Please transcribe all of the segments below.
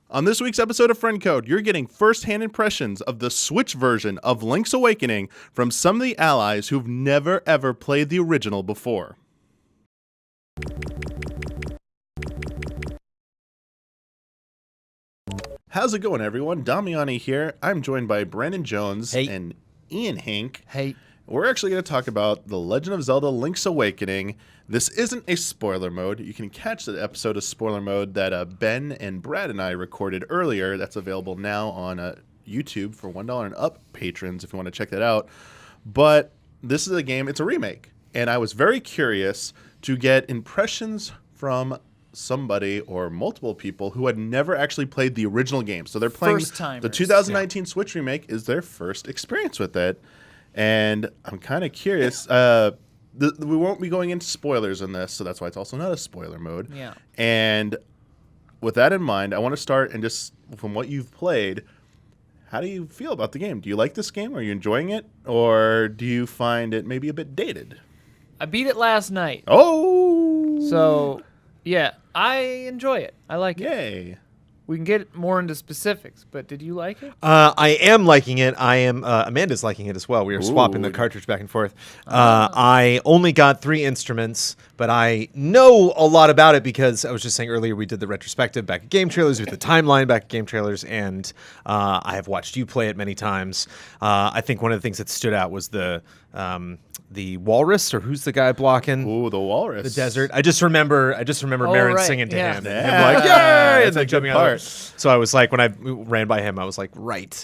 On this week's episode of Friend Code, you're getting first-hand impressions of the Switch version of Link's Awakening from some of the allies who've never ever played the original before. How's it going, everyone? Damiani here. I'm joined by Brandon Jones and Ian Hank. Hey. We're actually going to talk about The Legend of Zelda Link's Awakening. This isn't a spoiler mode. You can catch the episode of spoiler mode that Ben and Brad and I recorded earlier. That's available now on YouTube for $1 and up patrons if you want to check that out. But this is a game, it's a remake. And I was very curious to get impressions from somebody or multiple people who had never actually played the original game. So they're playing the 2019 Switch remake is their first experience with it. And I'm kind of curious. We won't be going into spoilers in this, so that's why it's also not a spoiler mode. Yeah. And with that in mind, I want to start and just from what you've played, how do you feel about the game? Do you like this game? Are you enjoying it? Or do you find it maybe a bit dated? I beat it last night. Oh! So, yeah, I enjoy it. I like it. Yay. We can get more into specifics, but did you like it? I am liking it. Amanda's liking it as well. We are swapping the cartridge back and forth. I only got 3 instruments, but I know a lot about it because I was just saying earlier we did the retrospective back at Game Trailers, with the timeline back at Game Trailers, and I have watched you play it many times. I think one of the things that stood out was the walrus, or who's the guy blocking? Ooh, the walrus. The desert. I just remember Marin singing to him. Yeah. And him like, yay! That's And a jumping good out. part. So I was like, when I ran by him, I was like, right.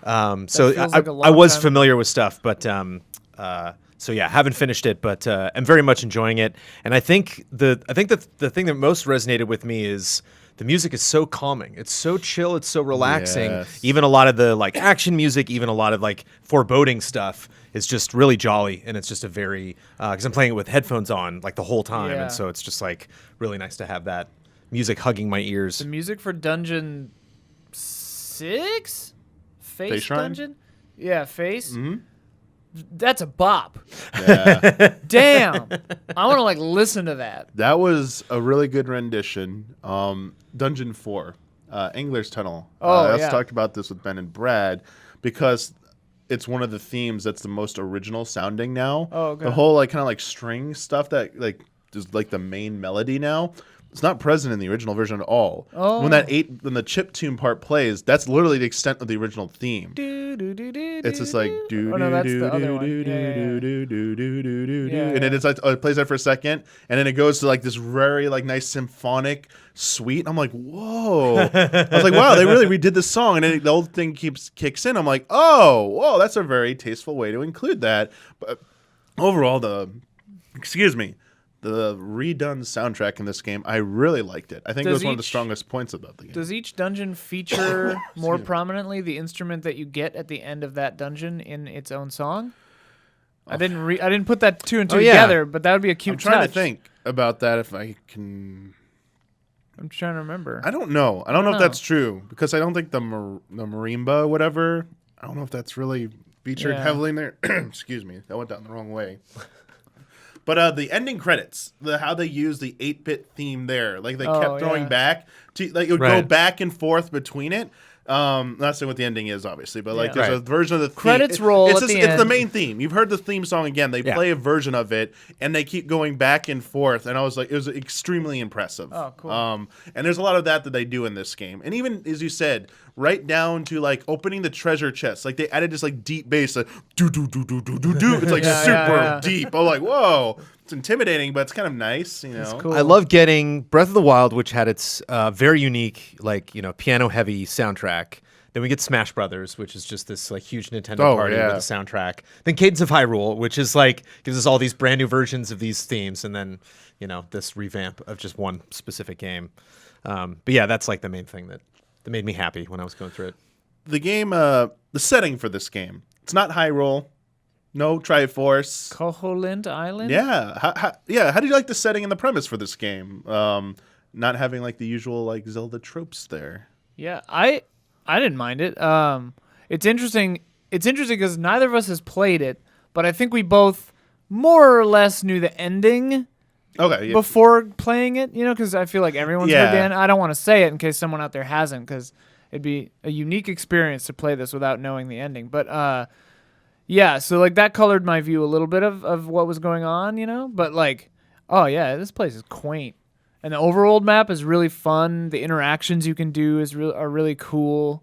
So feels like a long I was time. familiar with stuff, but so yeah, haven't finished it, but I'm very much enjoying it. And I think the thing that most resonated with me is the music is so calming. It's so chill. It's so relaxing. Yes. Even a lot of the like action music, even a lot of like foreboding stuff is just really jolly. And it's just a very, because I'm playing it with headphones on like the whole time. Yeah. And so it's just like really nice to have that music hugging my ears. The music for Dungeon 6? Face Shrine? Dungeon? Yeah, Face. Mm-hmm. That's a bop. Yeah. Damn. I want to like listen to that. That was a really good rendition. Dungeon 4, Angler's Tunnel. I also talked about this with Ben and Brad because it's one of the themes that's the most original sounding now. Oh, okay. The whole like kind of like string stuff that like is like the main melody now. It's not present in the original version at all. Oh. When the chiptune part plays, that's literally the extent of the original theme. It's just like do Oh, no, that's the other one. and then it's like it plays that for a second, and then it goes to like this very like nice symphonic suite. I'm like, whoa! I was like, wow, they really redid this song, and then the old thing kicks in. I'm like, oh, whoa, that's a very tasteful way to include that. But overall, the redone soundtrack in this game, I really liked it. I think it was one of the strongest points about the game. Does each dungeon feature more prominently the instrument that you get at the end of that dungeon in its own song? I didn't put that 2 and 2 together, but that would be a cute I'm trying touch. to think about that if I can. I'm trying to remember. I don't know. I don't know if that's true because I don't think the marimba, whatever. I don't know if that's really featured heavily in there. Excuse me, that went down the wrong way. But the ending credits, how they use the 8-bit theme there, like they kept throwing back to, like it would go back and forth between it. Not saying what the ending is, obviously, but like there's a version of the theme. Credits roll at the end. It's the main theme. You've heard the theme song again. They play a version of it, and they keep going back and forth. And I was like, it was extremely impressive. Oh, cool. And there's a lot of that they do in this game. And even, as you said, right down to like opening the treasure chest. Like they added this like deep bass, like do. It's like super deep. I'm like, whoa. It's intimidating, but it's kind of nice, you know. It's cool. I love getting Breath of the Wild, which had its very unique, like, piano-heavy soundtrack. Then we get Smash Brothers, which is just this like huge Nintendo party with a soundtrack. Then Cadence of Hyrule, which is like gives us all these brand new versions of these themes, and then this revamp of just one specific game. But yeah, that's like the main thing that made me happy when I was going through it. The game, the setting for this game, it's not Hyrule. No Triforce. Koholint Island? Yeah. How do you like the setting and the premise for this game? Not having like the usual like Zelda tropes there. Yeah, I didn't mind it. It's interesting. It's interesting because neither of us has played it, but I think we both more or less knew the ending. Okay. Yeah. before playing it, because I feel like everyone's Yeah. heard the I don't want to say it in case someone out there hasn't, because it'd be a unique experience to play this without knowing the ending. But yeah, so like that colored my view a little bit of what was going on, But like, oh yeah, this place is quaint, and the overworld map is really fun. The interactions you can do are really cool.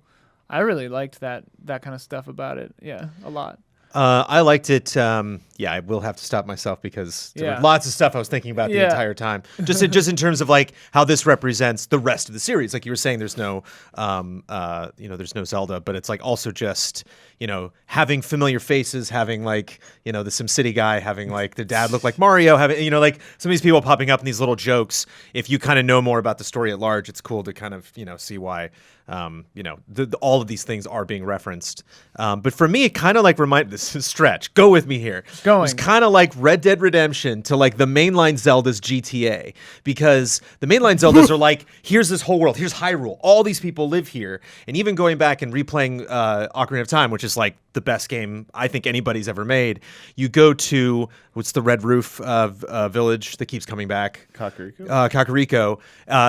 I really liked that kind of stuff about it. Yeah, a lot. I liked it. I will have to stop myself because there were lots of stuff I was thinking about the entire time. Just in terms of like how this represents the rest of the series. Like you were saying, there's no, there's no Zelda, but it's like also just having familiar faces, having like the SimCity guy, having like the dad look like Mario, having like some of these people popping up in these little jokes. If you kind of know more about the story at large, it's cool to kind of see why. All of these things are being referenced. But for me, it kind of like this is stretch. Go with me here. It was kind of like Red Dead Redemption to like the mainline Zelda's GTA, because the mainline Zeldas are like, here's this whole world, here's Hyrule, all these people live here. And even going back and replaying Ocarina of Time, which is like the best game I think anybody's ever made, you go to what's the Red Roof village that keeps coming back? Kakariko.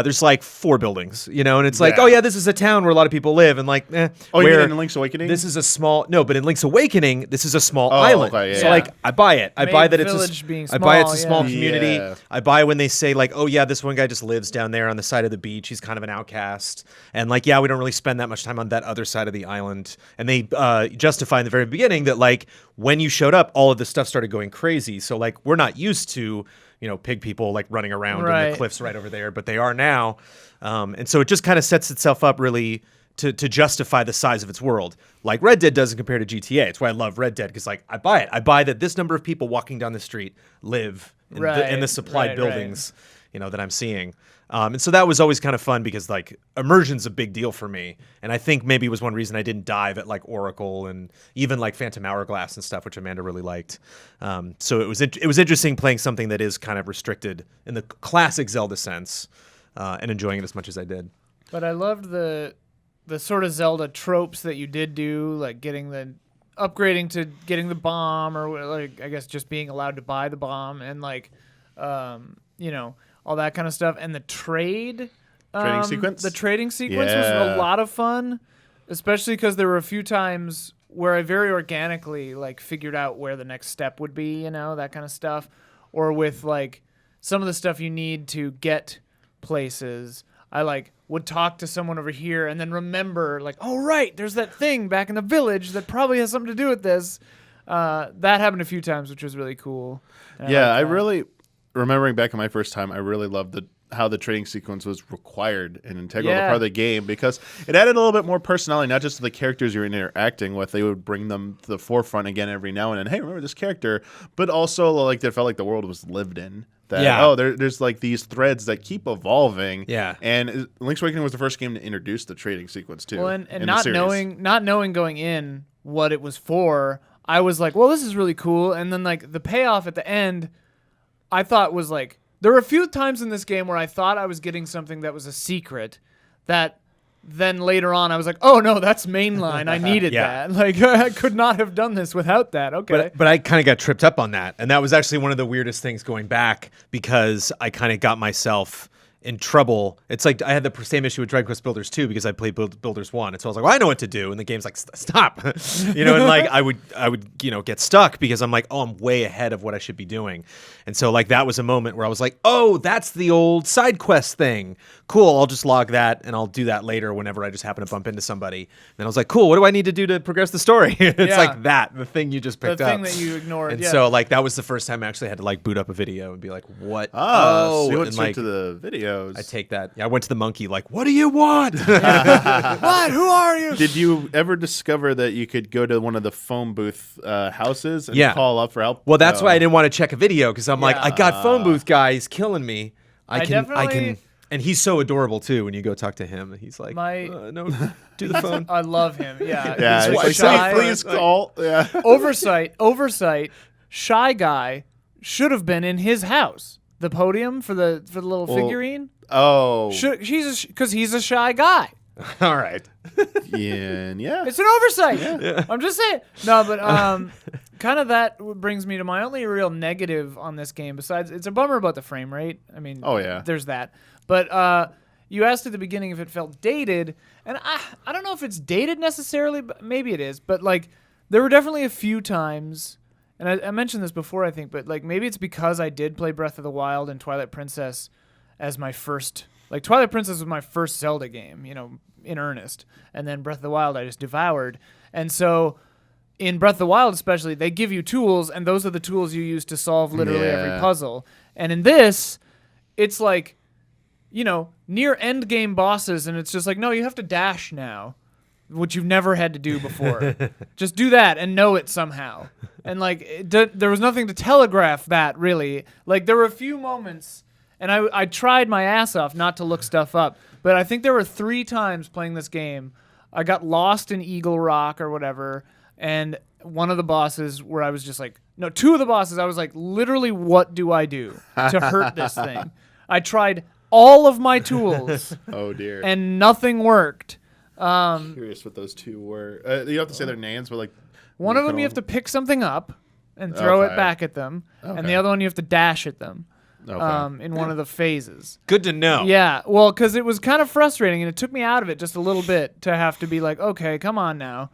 There's like 4 buildings, and it's like, oh yeah, this is a town where a lot of people live, and like, you mean in Link's Awakening? This is a small but in Link's Awakening, this is a small island. Okay, yeah. So like, I buy it. I buy that it's I buy it's a small community. Yeah. I buy when they say like, oh yeah, this one guy just lives down there on the side of the beach. He's kind of an outcast, and like, yeah, we don't really spend that much time on that other side of the island. And they justify in the very beginning that like when you showed up, all of this stuff started going crazy. So like, we're not used to pig people like running around in the cliffs right over there, but they are now. And so it just kind of sets itself up really to justify the size of its world, like Red Dead doesn't compare to GTA. It's why I love Red Dead, because like I buy it. I buy that this number of people walking down the street live in the supplied buildings, that I'm seeing. And so that was always kind of fun, because like immersion's a big deal for me, and I think maybe it was one reason I didn't dive at like Oracle and even like Phantom Hourglass and stuff, which Amanda really liked. So it was interesting playing something that is kind of restricted in the classic Zelda sense, and enjoying it as much as I did. But I loved the sort of Zelda tropes that you did do, like upgrading to getting the bomb, or like I guess just being allowed to buy the bomb, and like all that kind of stuff. And the trading sequence. The trading sequence was a lot of fun, especially because there were a few times where I very organically like figured out where the next step would be, that kind of stuff, or with like some of the stuff you need to get places. I like would talk to someone over here and then remember like, oh right, there's that thing back in the village that probably has something to do with this. That happened a few times, which was really cool. I really, remembering back on my first time, I really loved how the trading sequence was required and integral to part of the game, because it added a little bit more personality, not just to the characters you're interacting with. They would bring them to the forefront again every now and then. Hey, remember this character? But also like it felt like the world was lived in. There's like these threads that keep evolving. Yeah. And Link's Awakening was the first game to introduce the trading sequence too. Well, and not knowing going in what it was for, I was like, well, this is really cool. And then like the payoff at the end, I thought was like, there were a few times in this game where I thought I was getting something that was a secret that then later on I was like, oh no, that's mainline. I needed that. Like I could not have done this without that. Okay. But I kind of got tripped up on that. And that was actually one of the weirdest things going back, because I kind of got myself in trouble. It's like I had the same issue with Dragon Quest Builders 2, because I played Builders 1. And so I was like, well, I know what to do. And the game's like, stop. And like I would get stuck, because I'm like, oh, I'm way ahead of what I should be doing. And so like that was a moment where I was like, oh, that's the old side quest thing. Cool, I'll just log that and I'll do that later whenever I just happen to bump into somebody. And I was like, cool, what do I need to do to progress the story? It's like the thing you just picked up. The thing that you ignored. And so like that was the first time I actually had to like boot up a video and be like, what? So you went straight to the videos. I take that. Yeah, I went to the monkey like, what do you want? What? Who are you? Did you ever discover that you could go to one of the phone booth houses and call up for help? Well, that's why I didn't want to check a video, because I'm like, I got phone booth guy. He's killing me. I can. And he's so adorable too. When you go talk to him, he's like, no, do the phone. I love him. Yeah. Yeah. He's shy. Please call. Yeah. Oversight. Shy guy should have been in his house. The podium for the little figurine. Oh. Because he's a shy guy. All right. Yeah. It's an oversight. Yeah. I'm just saying. No, but kind of that brings me to my only real negative on this game. Besides, it's a bummer about the frame rate. I mean, there's that. But you asked at the beginning if it felt dated, and I don't know if it's dated necessarily, but maybe it is. But like, there were definitely a few times, and I mentioned this before, I think, but like maybe it's because I did play Breath of the Wild and Twilight Princess as my first. Like Twilight Princess was my first Zelda game, in earnest, and then Breath of the Wild I just devoured, and so. In Breath of the Wild especially, they give you tools, and those are the tools you use to solve literally every puzzle. And in this, it's like, near end game bosses, and it's just like, no, you have to dash now, which you've never had to do before. Just do that and know it somehow. And like, there was nothing to telegraph that, really. Like, there were a few moments, and I tried my ass off not to look stuff up, but I think there were 3 times playing this game, I got lost in Eagle Rock or whatever. And one of the bosses where I was just like, no, 2 of the bosses, I was like, literally, what do I do to hurt this thing? I tried all of my tools. Oh, dear. And nothing worked. Curious what those 2 were. You have to say their names, but like. One of them you have to pick something up and throw it back at them. Okay. And the other one you have to dash at them. Okay. In one of the phases. Good to know. Yeah. Well, because it was kind of frustrating, and it took me out of it just a little bit to have to be like, okay, come on now.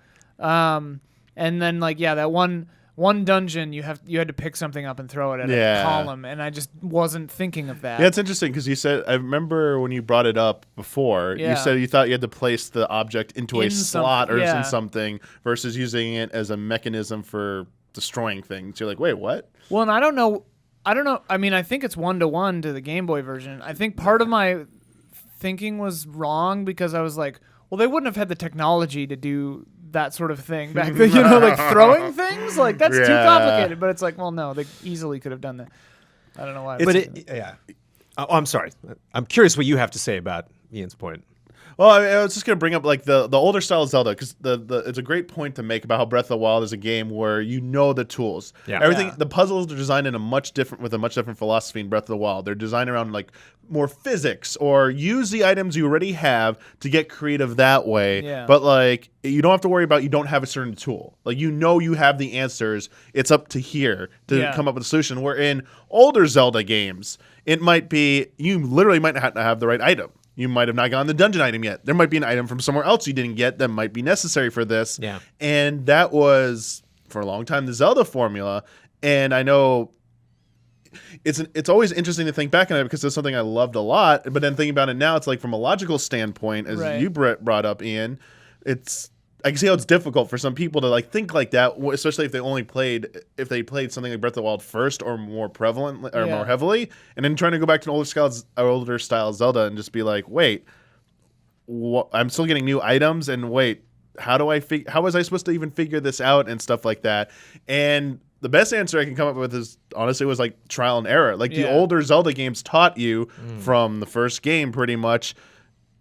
And then that one dungeon you had to pick something up and throw it at a column, and I just wasn't thinking of that. Yeah, it's interesting because you said, I remember when you brought it up before, you said you thought you had to place the object into a slot or in something versus using it as a mechanism for destroying things. You're like, wait, what? Well, and I don't know. I mean, I think it's 1-to-1 to the Game Boy version. I think part of my thinking was wrong because I was like, well, they wouldn't have had the technology to do that sort of thing back then, like throwing things, like that's too complicated. But it's like, well, no, they easily could have done that. I don't know why. I'm sorry. I'm curious what you have to say about Ian's point. Well, I was just gonna bring up like the older style of Zelda because it's a great point to make about how Breath of the Wild is a game where the tools. Yeah. Everything. The puzzles are designed with a much different philosophy in Breath of the Wild. They're designed around like more physics or use the items you already have to get creative that way. Yeah. But like you don't have to worry about you don't have a certain tool. Like you have the answers. It's up to here to come up with a solution. Where in older Zelda games, it might be you literally might not have the right item. You might have not gotten the dungeon item yet. There might be an item from somewhere else you didn't get that might be necessary for this. Yeah. And that was, for a long time, the Zelda formula. And I know it's always interesting to think back on it because it's something I loved a lot. But then thinking about it now, it's like from a logical standpoint, as you brought up, Ian, I can see how it's difficult for some people to like think like that, especially if they played something like Breath of the Wild first or more prevalent or more heavily, and then trying to go back to an older style Zelda and just be like, wait, I'm still getting new items, and wait, how was I supposed to even figure this out and stuff like that? And the best answer I can come up with is honestly was like trial and error. Like the older Zelda games taught you from the first game pretty much.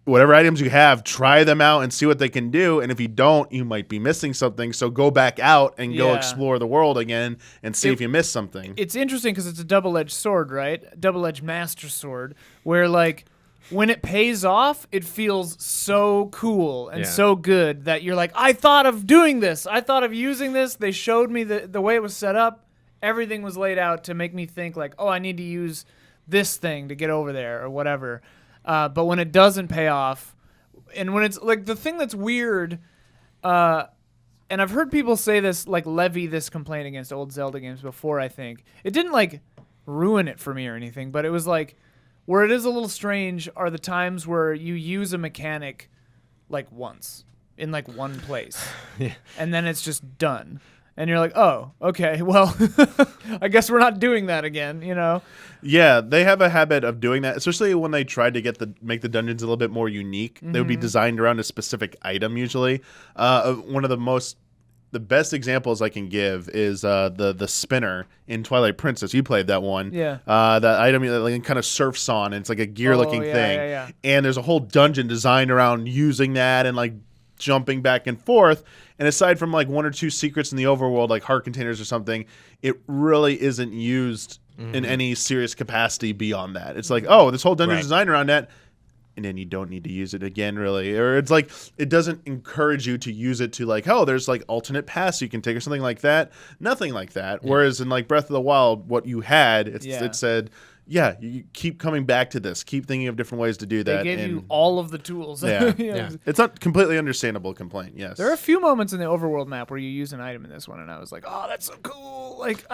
Whatever items you have, try them out and see what they can do. And if you don't, you might be missing something. So go back out and go explore the world again and see if you miss something. It's interesting because it's a double-edged sword, right? Double-edged master sword, where like when it pays off, it feels so cool and so good that you're like, I thought of doing this. I thought of using this. They showed me the way it was set up. Everything was laid out to make me think like, oh, I need to use this thing to get over there or whatever. But when it doesn't pay off, and when it's like the thing that's weird, and I've heard people say this, like levy this complaint against old Zelda games before, I think. It didn't like ruin it for me or anything, but it was like where it is a little strange are the times where you use a mechanic like once in like one place, and then it's just done. And you're like, oh, okay, well, I guess we're not doing that again, Yeah, they have a habit of doing that, especially when they try to make the dungeons a little bit more unique. Mm-hmm. They would be designed around a specific item usually. One of the best examples I can give is the spinner in Twilight Princess. You played that one. Yeah. That item that like, kind of surfs on, and it's like a gear-looking thing. Yeah. And there's a whole dungeon designed around using that and like jumping back and forth. And aside from like 1 or 2 secrets in the overworld, like heart containers or something, it really isn't used in any serious capacity beyond that. It's like, oh, this whole dungeon is designed around that. and then you don't need to use it again, really. Or it's like it doesn't encourage you to use it to like, oh, there's like alternate paths you can take or something like that. Nothing like that. Yeah. Whereas in like Breath of the Wild, what you had, it said, yeah, you keep coming back to this. Keep thinking of different ways to do that. They gave you all of the tools. Yeah. It's not completely understandable complaint, yes. There are a few moments in the overworld map where you use an item in this one, and I was like, oh, that's so cool. Like,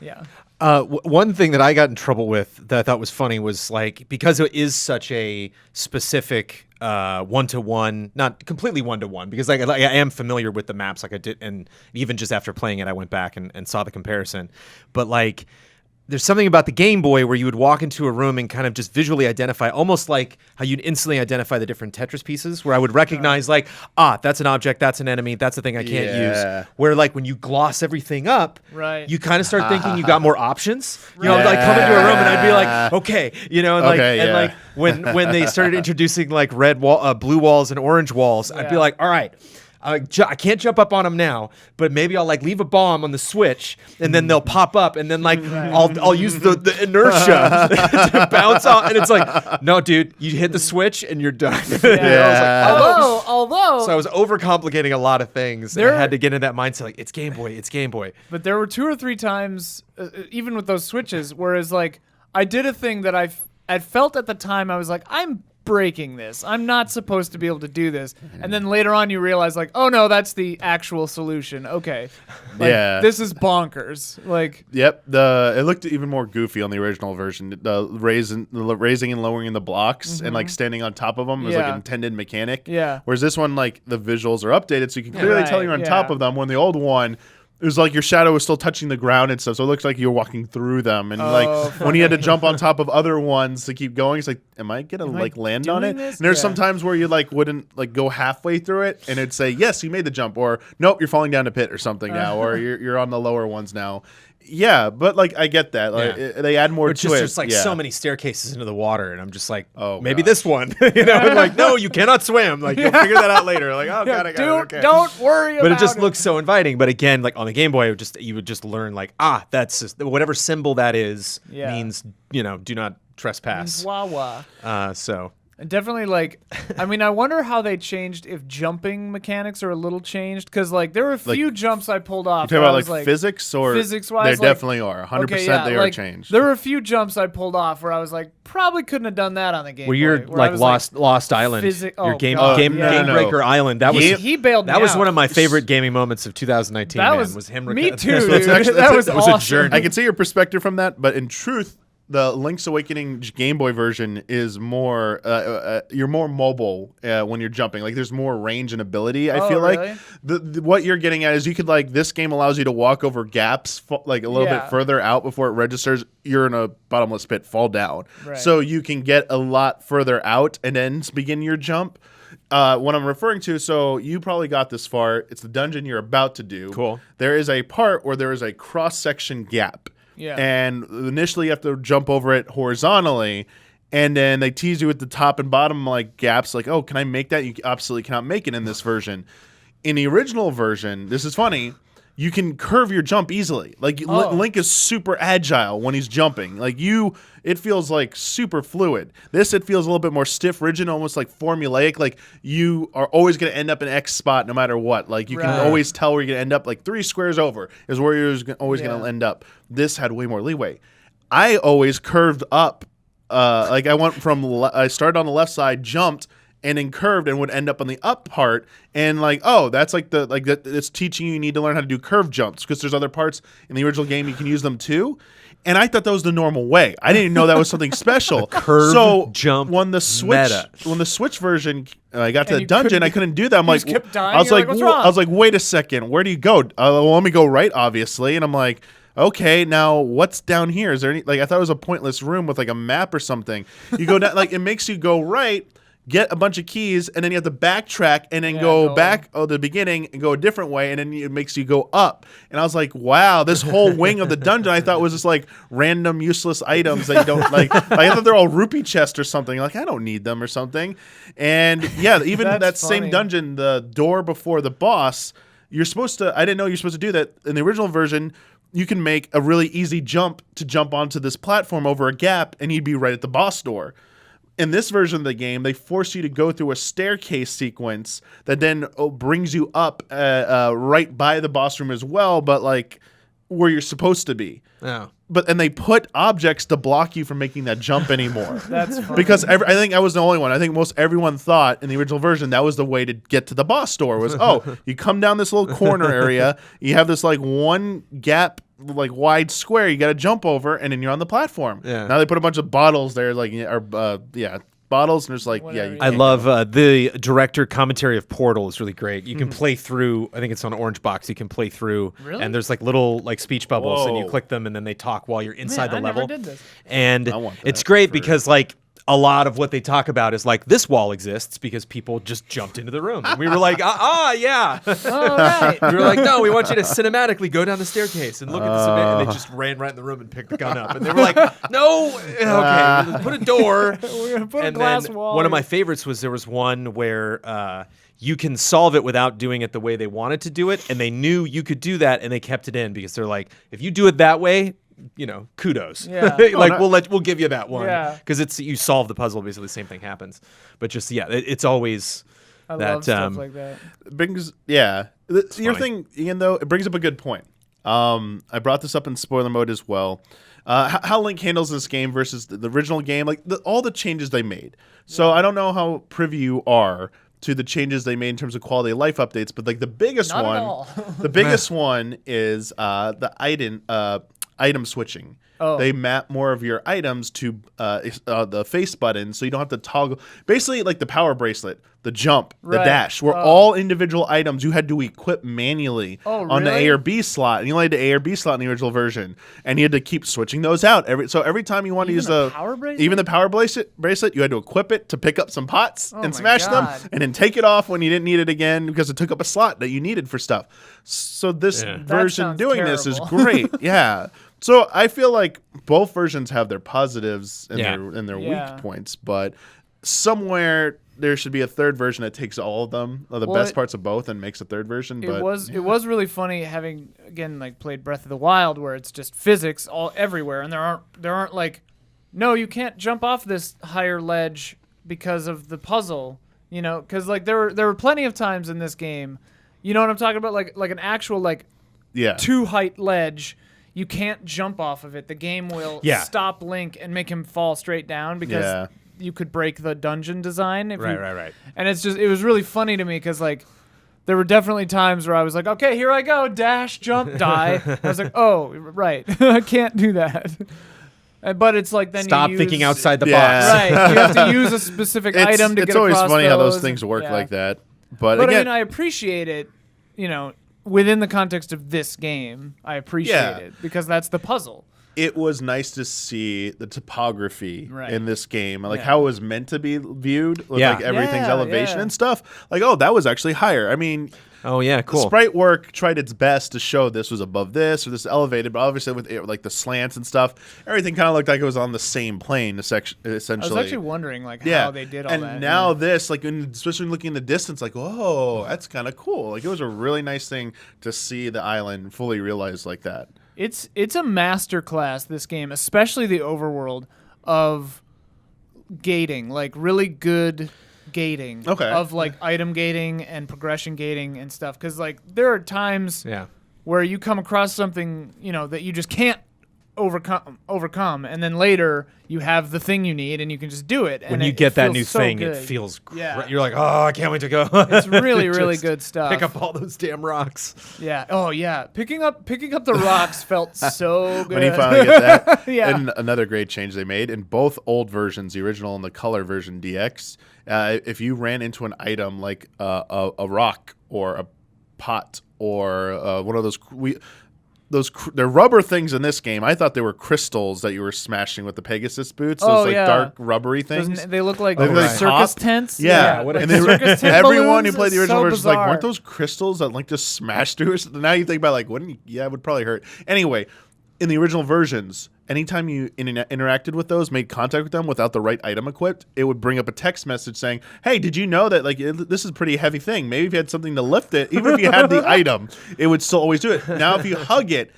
yeah. One thing that I got in trouble with that I thought was funny was like, because it is such a specific one-to-one, not completely one-to-one, because like I am familiar with the maps like I did, and even just after playing it, I went back and saw the comparison. But like, there's something about the Game Boy where you would walk into a room and kind of just visually identify, almost like how you'd instantly identify the different Tetris pieces, where I would recognize like, that's an object, that's an enemy, that's a thing I can't use. Where like when you gloss everything up, you kind of start thinking you got more options. You know, like come into a room and I'd be like, okay, you know, and like and like when they started introducing like blue walls and orange walls, I'd be like, all right. I can't jump up on them now, but maybe I'll like leave a bomb on the switch, and then they'll pop up, and then like I'll use the inertia to bounce off, and it's like, no, dude, you hit the switch and you're done. Although, so I was overcomplicating a lot of things. And I had to get in that mindset, like it's Game Boy. But there were 2 or 3 times, even with those switches, whereas like I did a thing that I felt at the time I was like, I'm breaking this. I'm not supposed to be able to do this. And then later on you realize like, oh no, that's the actual solution. Okay. Like, this is bonkers. Like, yep. It looked even more goofy on the original version. The raising and lowering the blocks and like standing on top of them was like an intended mechanic. Yeah. Whereas this one, like the visuals are updated so you can clearly tell you're on top of them. When the old one, it was like your shadow was still touching the ground and stuff, so it looks like you were walking through them. And when you had to jump on top of other ones to keep going, it's like, am I gonna like land on it? And there's some times where you like wouldn't like go halfway through it, and it'd say, yes, you made the jump, or nope, you're falling down a pit or something now, or you're on the lower ones now. Yeah, but like I get that. Like they add more to it. There's like so many staircases into the water, and I'm just like, maybe this one. You know, I'm like, no, you cannot swim. Like you'll figure that out later. Like, oh god, I got it. Okay. Don't worry about it. But it just looks so inviting. But again, like on the Game Boy, you would just learn like, that's just, whatever symbol that is means, you know, do not trespass. Wah. So. And definitely, like, I mean, I wonder how they changed if jumping mechanics are a little changed. Because, like, there were a few jumps I pulled off. You talking about, like, physics? Or physics-wise? They definitely are. 100% they are changed. There were a few jumps I pulled off where I was like, probably couldn't have done that on the Game Boy. Where you're, like, Lost Island. Your Game Breaker Island. That was he bailed me out. That was one of my favorite gaming moments of 2019, was him. Me too, dude. That was awesome. A journey. I can see your perspective from that, but in truth, the Link's Awakening Game Boy version is more, you're more mobile when you're jumping. Like there's more range and ability, I feel really? like. What you're getting at is you could like, this game allows you to walk over gaps like a little bit further out before it registers you're in a bottomless pit, fall down. Right. So you can get a lot further out and then begin your jump. What I'm referring to, so you probably got this far. It's the dungeon you're about to do. Cool. There is a part where there is a cross-section gap. Yeah. And initially you have to jump over it horizontally, and then they tease you at the top and bottom like gaps, like, oh, can I make that? You absolutely cannot make it in this version. In the original version, this is funny, you can curve your jump easily. Like Link is super agile when he's jumping. Like it feels like super fluid. This, it feels a little bit more stiff, rigid, almost like formulaic. Like you are always going to end up in X spot no matter what. Like you can always tell where you're going to end up. Like 3 squares over is where you're always going to end up. This had way more leeway. I always curved up. Like I started on the left side, jumped, and then curved and would end up on the up part, and like, oh, that's like it's teaching you need to learn how to do curve jumps because there's other parts in the original game you can use them too. And I thought that was the normal way. I didn't know that was something special. Curve jump when the Switch version I got to the dungeon, I couldn't do that. I'm like, kept dying. I was like, what's wrong? I was like, wait a second, where do you go? Well, let me go right, obviously, and I'm like, okay, now what's down here? Is there any, like, I thought it was a pointless room with like a map or something. You go down, like it makes you go right, get a bunch of keys, and then you have to backtrack and then go back to the beginning and go a different way, and then it makes you go up. And I was like, wow, this whole wing of the dungeon I thought was just like random useless items that you don't like. I thought they're all rupee chests or something. Like I don't need them or something. And yeah, even that same dungeon, the door before the boss, you're supposed to. I didn't know you're supposed to do that in the original version. You can make a really easy jump to jump onto this platform over a gap, and you'd be right at the boss door. in this version of the game, they force you to go through a staircase sequence that then brings you up right by the boss room as well, but like where you're supposed to be. Yeah. And they put objects to block you from making that jump anymore. That's funny. Because I think I was the only one. I think most everyone thought in the original version that was the way to get to the boss door was, you come down this little corner area, you have this like one gap, like wide square, you got to jump over, and then you're on the platform. Yeah. Now they put a bunch of bottles there, like bottles, and it's like, Whatever, you I can't love go. the director commentary of Portal is really great. You can play through. I think it's on Orange Box. You can play through, Really? and there's like little like speech bubbles, and you Whoa. click them, and then they talk while you're inside Man, the I never level. did this. And I want it's that great for- because like a lot of what they talk about is like this wall exists because people just jumped into the room. And we were like, yeah. All right. We were like, no, we want you to cinematically go down the staircase and look at this event. And they just ran right in the room and picked the gun up. And they were like, no, okay, put a door. We're gonna put a And glass then wall. one of my favorites was there was one where you can solve it without doing it the way they wanted to do it. And they knew you could do that, and they kept it in because they're like, if you do it that way, kudos. Yeah. We'll give you that one. Yeah. Because it's you solve the puzzle, basically the same thing happens. But just it's always I that love stuff like that. brings your funny. thing, Ian, though, it brings up a good point. I brought this up in spoiler mode as well. How Link handles this game versus the original game, like all the changes they made. So I don't know how privy you are to the changes they made in terms of quality of life updates, but like the biggest Not at one, all. the biggest one is the item switching. Oh. They map more of your items to the face button, so you don't have to toggle. Basically, like the power bracelet, the jump, the Right. dash, were all individual items you had to equip manually on the really? A or B slot. And you only had the A or B slot in the original version, and you had to keep switching those out. Every time you want to Even use the power bracelet? even the power bracelet, you had to equip it to pick up some pots Oh and my smash them, God. and then take it off when you didn't need it again because it took up a slot that you needed for stuff. So this Yeah. That version sounds doing this is terrible. great. Yeah. So I feel like both versions have their positives and Yeah. their Yeah. weak points, but somewhere there should be a third version that takes all of them, the Well, best parts of both, and makes a third version. But It was really funny having again like played Breath of the Wild where it's just physics all everywhere and there aren't like no, you can't jump off this higher ledge because of the puzzle, cuz like there were plenty of times in this game. You know what I'm talking about, like an actual like yeah, 2 height ledge. You can't jump off of it. The game will Yeah. stop Link and make him fall straight down because Yeah. you could break the dungeon design if you Right. and it was really funny to me because like there were definitely times where I was like, okay, here I go, dash, jump, die. I was like, oh, right, I can't do that. But it's like then Stop you thinking use, outside the Yeah. box. Right, you have to use a specific item to it's get always across funny how those those. things work Yeah. like that. But But again, I appreciate it, within the context of this game. I appreciate Yeah. it because that's the puzzle. it was nice to see the topography Right. in this game, like Yeah. how it was meant to be viewed, with Yeah. like everything's Yeah, elevation yeah. and stuff. Like, oh, that was actually higher. I mean, Oh yeah, cool. Sprite work tried its best to show this was above this or this elevated, but obviously with like the slants and stuff, everything kind of looked like it was on the same plane, essentially. I was actually wondering like Yeah, how they did all and that. now this, like, especially looking in the distance, like, whoa, that's kind of cool. Like, it was a really nice thing to see the island fully realized like that. It's a masterclass, this game, especially the overworld of gating, like really good gating. Okay. Of like item gating and progression gating and stuff. Because like there are times Yeah. where you come across something, that you just can't overcome, and then later you have the thing you need and you can just do it. When and you it get that feels new so thing, good. it feels great. Yeah. You're like, oh, I can't wait to go. It's really, really Just good stuff. Pick up all those damn rocks. Yeah. Oh yeah. Picking up the rocks felt so good. When you finally get that. Yeah. And another great change they made in both old versions, the original and the color version DX, if you ran into an item like a rock or a pot or one of those they're rubber things in this game. I thought they were crystals that you were smashing with the Pegasus boots. Those like yeah. dark rubbery things. Doesn't they look like They look like circus top. tents? Yeah, what like and they circus tent everyone who balloons? played the It's original so version was like, bizarre. weren't those crystals that like just smashed through us? Now you think about like, wouldn't? Yeah, it would probably hurt. Anyway, in the original versions, anytime you interacted with those, made contact with them without the right item equipped, it would bring up a text message saying, "Hey, did you know that like this is a pretty heavy thing? Maybe if you had something to lift it, even if you had the item, it would still always do it." Now, if you hug it,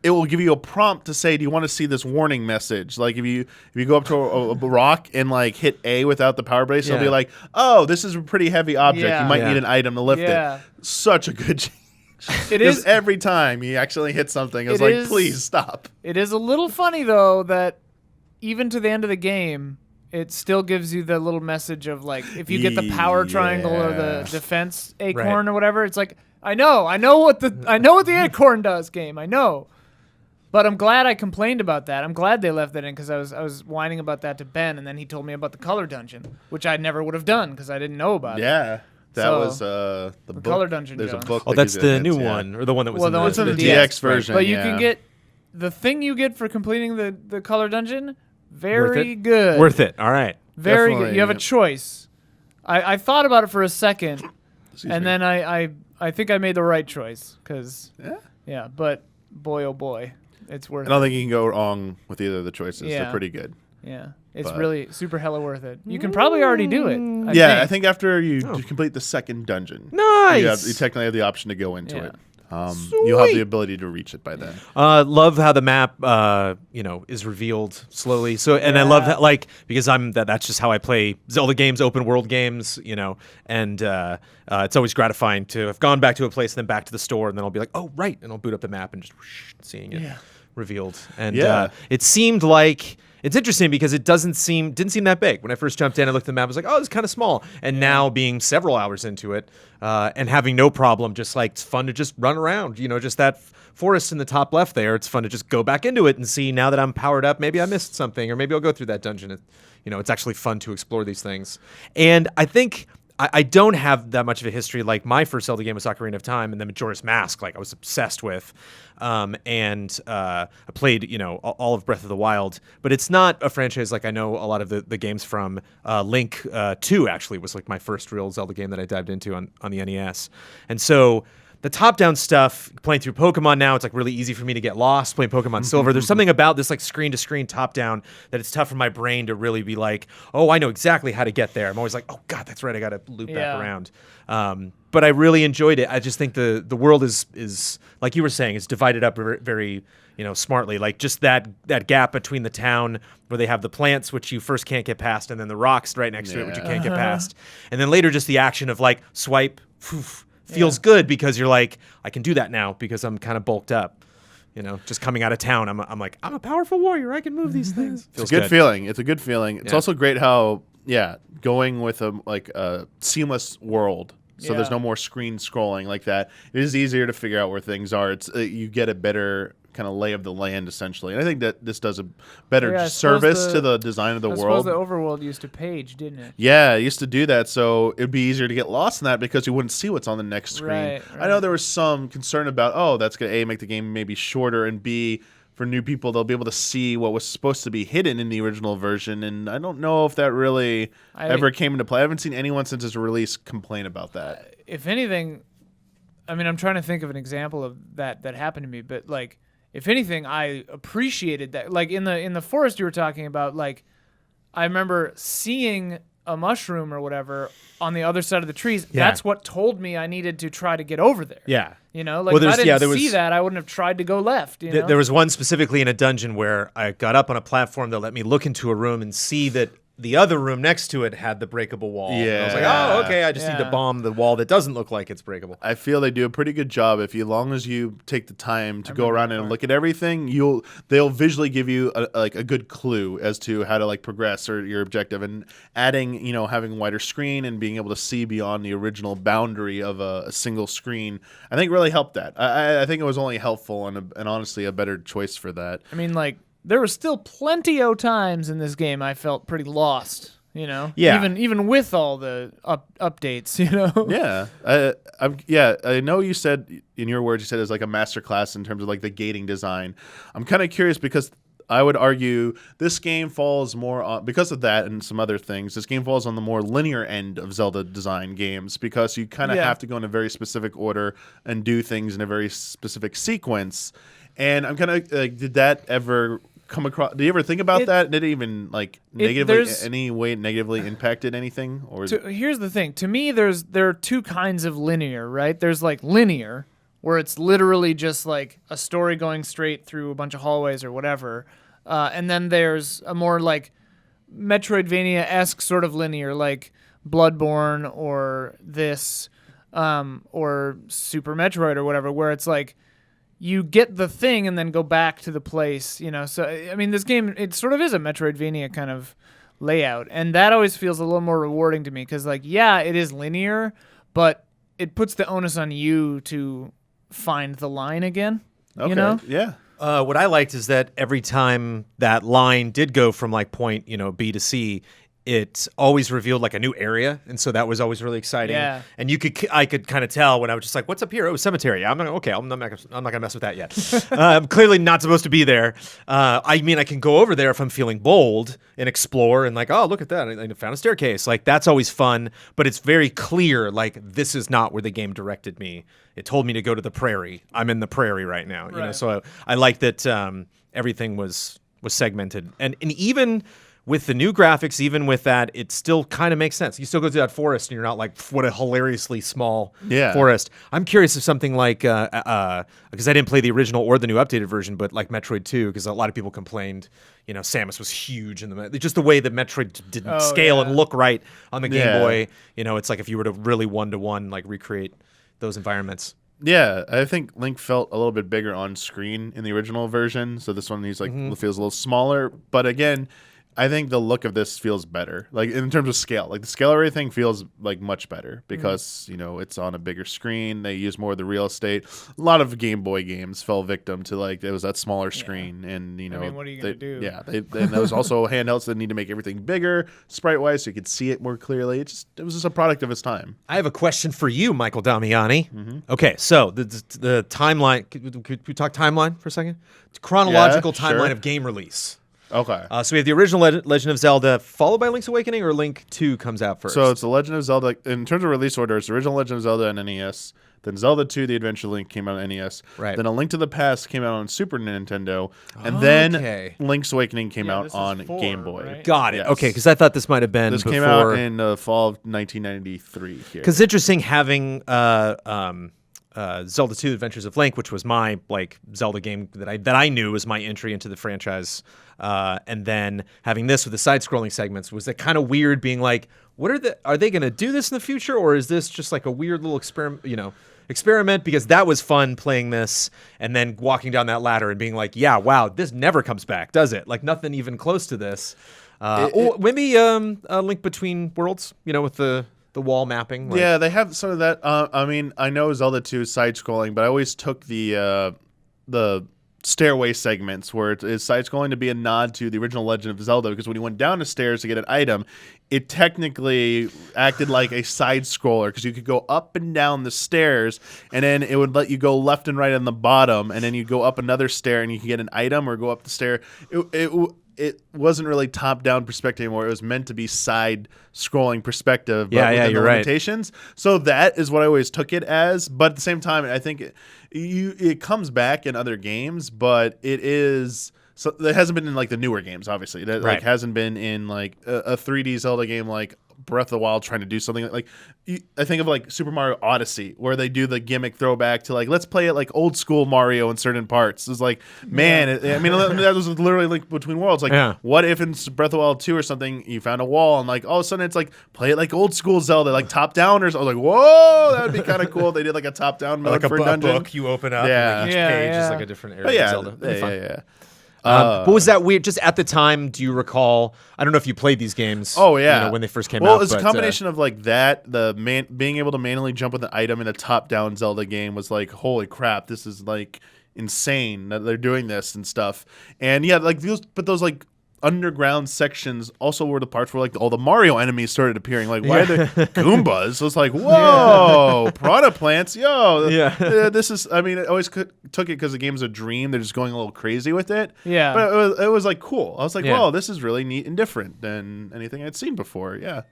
it will give you a prompt to say, do you want to see this warning message? Like if you go up to a rock and like hit A without the power base, it'll be like, oh, this is a pretty heavy object. Yeah. You might need an item to lift it. Such a good change. It is every time you actually hit something, it's like, please stop. It is a little funny though that even to the end of the game, it still gives you the little message of like, if you get the power triangle or the defense acorn or whatever, it's like, I know what the acorn does, game. I know. But I'm glad I complained about that. I'm glad they left that in because I was whining about that to Ben, and then he told me about the color dungeon, which I never would have done because I didn't know about it. Yeah. That was the book. Color dungeon. There's Jones. a book. Oh, that's the new one, or the one that was in the DX version. But you can get the thing you get for completing the color dungeon. Very good. Worth it. All right. Very good. You have a choice. I thought about it for a second, then I think I made the right choice because but boy oh boy, it's worth it. I don't think you can go wrong with either of the choices. They're pretty good. Yeah, it's really super hella worth it. You can probably already do it. I think after you complete the second dungeon, you technically have the option to go into it. You'll have the ability to reach it by then. Love how the map, is revealed slowly. So, and I love that, because that's just how I play Zelda games, open world games, and it's always gratifying to have gone back to a place and then back to the store, and then I'll be like, oh right, and I'll boot up the map and just seeing it revealed. And it seemed like. It's interesting because it didn't seem that big. When I first jumped in, I looked at the map, I was like, oh, it's kind of small. And now being several hours into it and having no problem, just like it's fun to just run around, just that forest in the top left there. It's fun to just go back into it and see now that I'm powered up, maybe I missed something or maybe I'll go through that dungeon. It's actually fun to explore these things. And I think I don't have that much of a history. Like my first Zelda game was Ocarina of Time, and then Majora's Mask, I was obsessed with, and I played, all of Breath of the Wild. But it's not a franchise like I know a lot of the games from. Link 2 actually was like my first real Zelda game that I dived into on the NES, and so. The top-down stuff, playing through Pokemon now, it's like really easy for me to get lost playing Pokemon Silver. There's something about this like screen-to-screen top-down that it's tough for my brain to really be like, oh, I know exactly how to get there. I'm always like, oh God, that's right, I got to loop back around. But I really enjoyed it. I just think the world is like you were saying, it's divided up very smartly. Like just that gap between the town where they have the plants, which you first can't get past, and then the rocks right next to it, which you can't get past, and then later just the action of like swipe. Feels good because you're like, I can do that now because I'm kind of bulked up. Just coming out of town, I'm like, I'm a powerful warrior. I can move these things. It's a good feeling. It's a good feeling. It's also great how, going with a seamless world. So there's no more screen scrolling like that. It is easier to figure out where things are. It's you get a better kind of lay of the land essentially, and I think that this does a better service to the design of the world. I suppose the Overworld used to page, didn't it? Yeah, it used to do that, so it'd be easier to get lost in that because you wouldn't see what's on the next screen. Right. I know there was some concern about, that's going to make the game maybe shorter, and B, for new people, they'll be able to see what was supposed to be hidden in the original version, and I don't know if that really ever came into play. I haven't seen anyone since its release complain about that. If anything, I mean, I'm trying to think of an example of that happened to me, but like, if anything, I appreciated that. Like in the forest you were talking about, like I remember seeing a mushroom or whatever on the other side of the trees. Yeah. That's what told me I needed to try to get over there. Yeah. If I didn't see that, I wouldn't have tried to go left. There was one specifically in a dungeon where I got up on a platform that let me look into a room and see that the other room next to it had the breakable wall. Yeah. And I was like, oh, okay, I just need to bomb the wall that doesn't look like it's breakable. I feel they do a pretty good job. As long as you take the time to go around and look at everything, they'll visually give you a good clue as to how to progress or your objective. And adding, having a wider screen and being able to see beyond the original boundary of a single screen, I think really helped that. I think it was only helpful and honestly a better choice for that. I mean, there were still plenty of times in this game I felt pretty lost, Yeah. Even with all the updates, Yeah. I know you said, in your words, you said it's like a masterclass in terms of the gating design. I'm kind of curious because I would argue this game falls more on, because of that and some other things, this game falls on the more linear end of Zelda design games because you kind of have to go in a very specific order and do things in a very specific sequence. And I'm kind of did that ever come across? Did you ever think about that? Did it even negatively impacted anything? Or here's the thing. To me, there are two kinds of linear, right? There's linear, where it's literally just like a story going straight through a bunch of hallways or whatever. And then there's a more like Metroidvania-esque sort of linear, like Bloodborne or this, or Super Metroid or whatever, where it's like you get the thing and then go back to the place, you know. So, I mean, this game, it sort of is a Metroidvania kind of layout, and that always feels a little more rewarding to me because, like, yeah, it is linear, but it puts the onus on you to find the line again, Okay. you know? Yeah. What I liked is that every time that line did go from like point, B to C, it always revealed like a new area, and so that was always really exciting. Yeah. And I could kind of tell when I was just like, "What's up here? Oh, cemetery. I'm not gonna mess with that yet. I'm clearly not supposed to be there. I mean, I can go over there if I'm feeling bold and explore and like, oh, look at that! I found a staircase. Like that's always fun, but it's very clear. Like this is not where the game directed me. It told me to go to the prairie. I'm in the prairie right now. You know, so I like that everything was segmented, and even with the new graphics, even with that, it still kind of makes sense. You still go through that forest, and you're not like, what a hilariously small forest. I'm curious if something like, because I didn't play the original or the new updated version, but like Metroid 2, because a lot of people complained, Samus was huge in just the way that Metroid didn't scale and look right on the Game Boy. It's like if you were to really one-to-one like recreate those environments. Yeah, I think Link felt a little bit bigger on screen in the original version, so this one feels a little smaller. But again, I think the look of this feels better, like in terms of scale. Like the scale of everything feels like much better because it's on a bigger screen. They use more of the real estate. A lot of Game Boy games fell victim to like it was that smaller screen, and I mean, what are you gonna do? Yeah, and there was also handhelds that need to make everything bigger, sprite wise, so you could see it more clearly. It was just a product of its time. I have a question for you, Michael Damiani. Okay, so the timeline. Could we talk timeline for a second? Chronological timeline of game release. Okay. So we have the original Legend of Zelda, followed by Link's Awakening, or Link 2 comes out first? So it's the Legend of Zelda. In terms of release order, it's the original Legend of Zelda on NES. Then Zelda 2, The Adventure Link, came out on NES. Right. Then A Link to the Past came out on Super Nintendo. And then Link's Awakening came out on Game Boy. Right? Got it. Yes. Okay, because I thought this might have been This before. came out in the fall of 1993 here. Because it's interesting having Zelda 2: Adventures of Link, which was my like Zelda game that I knew was my entry into the franchise, and then having this with the side-scrolling segments was that kind of weird. Being like, are they going to do this in the future, or is this just like a weird little experiment? Because that was fun playing this, and then walking down that ladder and being like, yeah, wow, this never comes back, does it? Like nothing even close to this. Maybe a Link Between Worlds, with the wall mapping. Yeah, they have some of that. I mean, I know Zelda 2 is side-scrolling, but I always took the stairway segments where it is side-scrolling to be a nod to the original Legend of Zelda, because when you went down the stairs to get an item, it technically acted like a side-scroller because you could go up and down the stairs, and then it would let you go left and right on the bottom, and then you go up another stair and you can get an item, or go up the stair. It wasn't really top-down perspective anymore. It was meant to be side-scrolling perspective, but within the limitations. Right. So that is what I always took it as. But at the same time, I think it comes back in other games, but it is. So it hasn't been in like the newer games, obviously. That like hasn't been in like a 3D Zelda game like Breath of the Wild trying to do something like I think of like Super Mario Odyssey, where they do the gimmick throwback to like, let's play it like old school Mario in certain parts. It's like, man, that was literally Link Between Worlds. Like, what if in Breath of the Wild 2 or something you found a wall and like all of a sudden it's like play it like old school Zelda, like top down or something. I was like, whoa, that would be kind of cool. They did like a top down mode like for a dungeon. Book you open up, and each page is like a different area of Zelda. Yeah. But was that weird? Just at the time, do you recall? I don't know if you played these games. Oh yeah, when they first came out. Well, it's a combination of like that. Being able to manually jump with an item in a top-down Zelda game was like, holy crap, this is like insane that they're doing this and stuff. And yeah, like those like underground sections also were the parts where like all the Mario enemies started appearing. Like, why are there Goombas? So it's like, whoa, piranha plants, this is. I mean, I always took it because the game's a dream. They're just going a little crazy with it. Yeah, but it was like cool. I was like, whoa, this is really neat and different than anything I'd seen before. Yeah.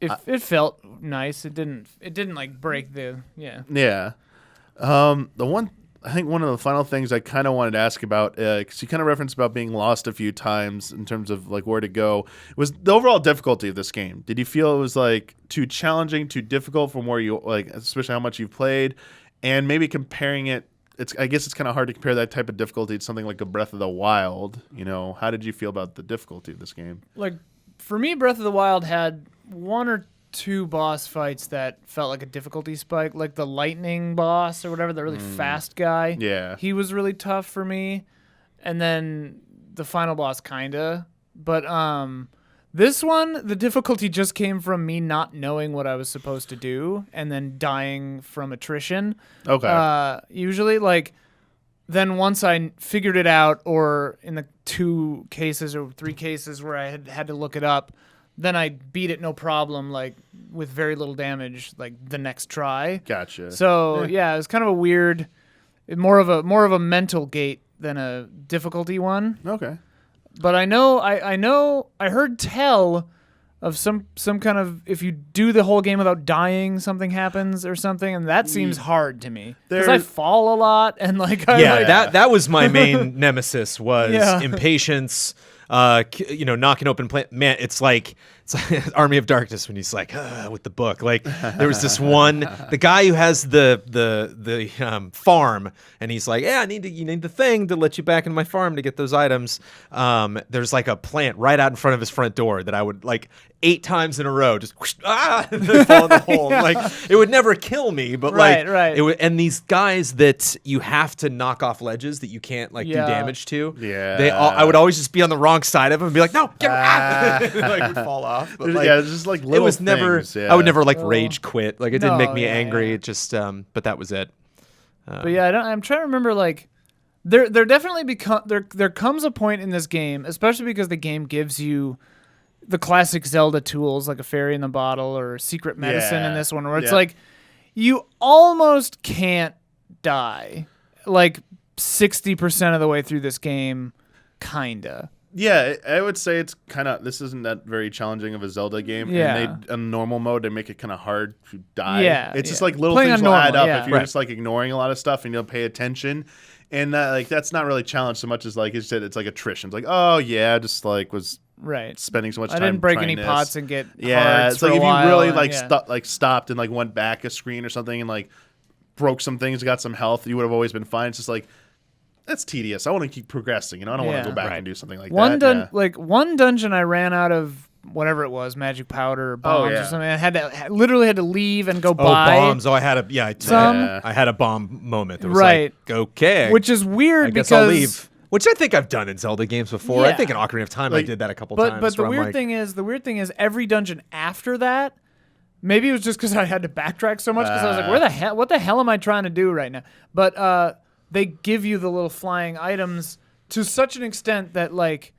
It felt nice. It didn't like break the. The one I think one of the final things I kind of wanted to ask about, because you kind of referenced about being lost a few times in terms of like where to go, was the overall difficulty of this game. Did you feel it was like too challenging, too difficult from where you like, especially how much you've played, and maybe comparing it? I guess it's kind of hard to compare that type of difficulty to something like a Breath of the Wild. You know, how did you feel about the difficulty of this game? Like for me, Breath of the Wild had one or two boss fights that felt like a difficulty spike, like the lightning boss or whatever, the really fast guy. Yeah. He was really tough for me. And then the final boss kinda. But this one, the difficulty just came from me not knowing what I was supposed to do and then dying from attrition. Okay. Usually, like, then once I figured it out, or in the 2 cases or 3 cases where I had to look it up, then I beat it no problem, like with very little damage, like the next try. Gotcha. So yeah, it was kind of a weird, more of a mental gate than a difficulty one. Okay. But I heard tell of some kind of, if you do the whole game without dying, something happens or something, and that seems hard to me because I fall a lot and like that was my main nemesis was impatience. Knocking open man, it's like Army of Darkness when he's like with the book. Like there was this one, the guy who has the farm, and he's like, yeah, you need the thing to let you back into my farm to get those items. There's like a plant right out in front of his front door that I would like 8 times in a row just and then fall in the hole. Like it would never kill me, but right. It would. And these guys that you have to knock off ledges that you can't do damage to. Yeah, I would always just be on the wrong side of them and be like, no, get like would fall off. But like, it's just like little it was things, never. yeah. I would never like rage quit. Like it didn't make me angry. Yeah. It just but that was it. But yeah, I'm trying to remember. Like there definitely there comes a point in this game, especially because the game gives you the classic Zelda tools like a fairy in the bottle or secret medicine in this one, where it's like you almost can't die like 60% of the way through this game, kinda. Yeah, I would say it's kind of, this isn't that very challenging of a Zelda game. Yeah. And on normal mode, they make it kind of hard to die. Yeah. It's just like little Playing things on will normal, add up yeah. if you're just like ignoring a lot of stuff and you don't pay attention. And that's not really challenge so much as like you said, it's like attrition. It's like, oh yeah, just like was spending so much time. I didn't break trying any this. pots and get it's like for if a while, you really and, stopped and like went back a screen or something and like broke some things, got some health, you would have always been fine. It's just like, that's tedious. I want to keep progressing, I don't want to go back and do something like that. Like one dungeon I ran out of whatever it was, magic powder or bombs or something. I literally had to leave and go buy bombs. I had I had a bomb moment. It was like, okay. Which is weird I guess because I'll leave. Which I think I've done in Zelda games before. I think in Ocarina of Time I did that a couple times. But the weird thing is every dungeon after that, maybe it was just because I had to backtrack so much because I was like, what the hell am I trying to do right now? But they give you the little flying items to such an extent that like,